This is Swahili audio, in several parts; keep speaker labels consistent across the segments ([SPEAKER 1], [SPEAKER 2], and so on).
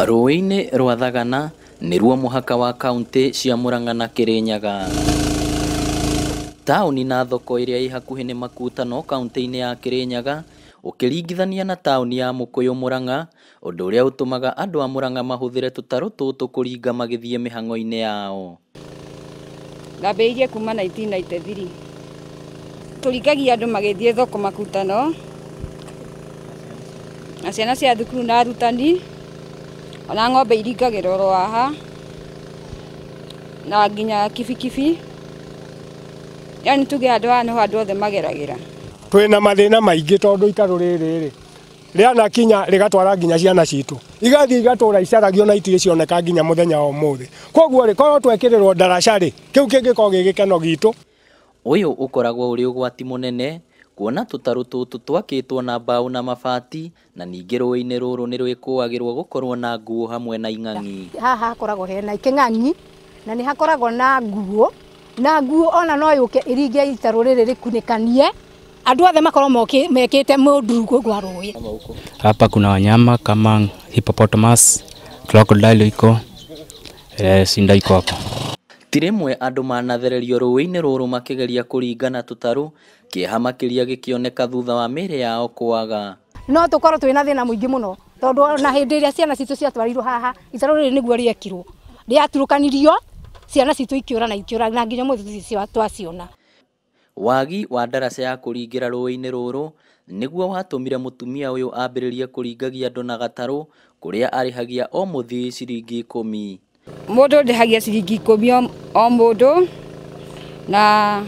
[SPEAKER 1] Ruui-ini rwa Sagana nĩruo mũhaka wa kaunti cia Murang'a na Kirinyaga. Tauni na thoko iria ĩ hakuhĩ nĩ Makutano kaunti-inĩ ya Kirinyaga ũkĩringithania na tauni ya Mukuyu Murang'a, ũndũ ũrĩa ũtũmaga andũ a Murang'a mahũthĩre tũtarũ tũtũ kũringa magĩthiĩ mĩhang'o-inĩ yao.
[SPEAKER 2] Ngambĩrĩirie kuma 1993 tũringagia andũ magĩthiĩ thoko Makutano, na ciana cia thukuru na arutani, ona ng'ombe iringagĩrwo oro haha na nginya kibikibi, yani tuge andũ haha nĩho andũ othe mageragĩra.
[SPEAKER 3] Twĩna mathĩna maingĩ tondũ itarũ rĩrĩ rĩana kinya rĩgatwara nginya ciana citũ igathiĩ igatũra icaragio na itirĩ cioneka nginya mũthenya wa ũmũthĩ. Koguo rĩ korwo twekĩrĩrwo ndaraca rĩ kĩu kĩngĩkorwo gĩgĩkeno gitũ.
[SPEAKER 1] Ũyũ ũkoragwo ũrĩ ũgwati mũnene kuona tũtarũ tũtũ twakitwo na mbau na mabati, na ningĩ rũĩ-inĩ rũrũ nĩ rwĩkũagĩrwo gũkorwo na nguo hamwe na ing'ang'i.
[SPEAKER 4] Haha hakoragwo hena kĩng'ang'i na nĩ hakoragwo na nguo ona no yũke iringe itarũ rĩrĩ rĩkunĩkanie andũ othe makorwo mekĩte mũnduru gwa rũĩ.
[SPEAKER 5] Hapa kuna wanyama kama hippopotamus, crocodile iko, sinda iko hapo.
[SPEAKER 1] Ti rĩmwe andũ manathererio rũĩ-inĩ rũrũ makĩgeria kũringa na tũtarũ, kĩeha makĩria gĩkĩoneka thutha wa mĩĩrĩ yao kwaga.
[SPEAKER 4] No tũkorwo twĩna thĩna mũingĩ mũno tondũ na hĩndĩ ĩrĩa ciana citũ ciatwarirwo haha itarũ rĩrĩ nĩguo rĩekirwo rĩaturũkanirio, ciana citũ ikĩũra na nginya mũthĩ twaciona.
[SPEAKER 1] Wagi wa ndaraca ya kũringĩra rũĩ-inĩ rũrũ nĩguo watũmire mũtumia ũyũ ambĩrĩrie kũringagia andũ na gatarũ kũrĩa arĩhagia o mũthĩ ciringi 10.
[SPEAKER 2] Mũndũ ndĩhagia ciringi 10 o mũndũ, na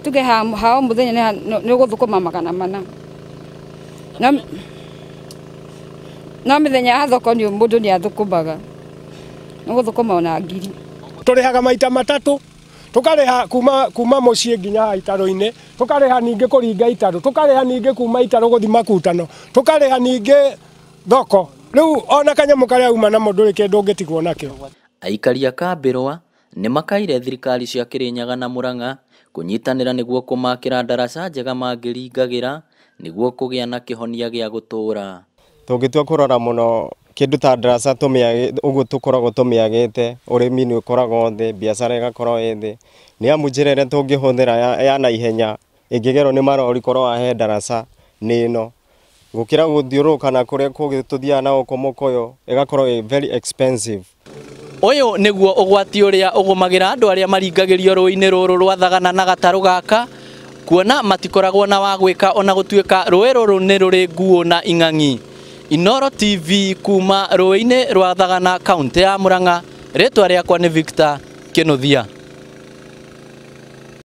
[SPEAKER 2] tuge ha o mũthenya nĩ ũgũthũkũma 400. No mĩthenya ya thoko nĩ mũndũ nĩ athũkũmaga, nĩ ũgũthũkũma ona 1000.
[SPEAKER 3] Tũrĩhaga maita matatũ, tũkarĩha kuma mũciĩ nginya itarũ-inĩ, tũkarĩha ningĩ kũringa itarũ, tũkarĩha ningĩ kuma itarũ gũthiĩ Makutano, tũkarĩha ningĩ thoko. Rĩu ona kanyamũ karĩa uma namo ndũrĩ kĩndũ ũngĩtigwo nakĩo.
[SPEAKER 1] Aikari a Kambĩrwa nĩ makaire thirikari cia Kirinyaga na Murang'a kũnyitanĩra nĩguo kũmakĩra ndaraca njega mangĩringagĩra nĩguo kũgĩa na kĩhonia gĩa gũtũũra.
[SPEAKER 6] Tũngĩtua kũrora mũno kĩndũ ta ndaraca ũguo tũkoragwo tũmĩagĩte, ũrĩmi nĩ ũkoragwo thĩ, biacara ĩgakorwo thĩ. Nĩ amu njĩra ĩrĩa tũngĩhũthĩra ya naihenya ĩngĩgerwo nĩ marori korwo wahe ndaraca nĩ ĩno. Gũkĩra gũthiũrũrũka na kũrĩa kũngĩ tũthiaga na ũkomoko ĩgakorwo very expensive.
[SPEAKER 1] Ũyũ nĩguo ũgwati ũrĩa ũgũmagĩra andũ arĩa maringagĩrio rũĩ-inĩ rũrũ rwa Sagana na gatarũ gaka, kuona matikoragwo na wa gwĩka ona gũtuĩka rũĩ rũrũ nĩ rũrĩ nguo na ing'ang'i. Inooro TV kuma rũĩ-inĩ rwa Sagana kaunti ya Murang'a, rĩtwa rĩakwa nĩ Victor Kinuthia.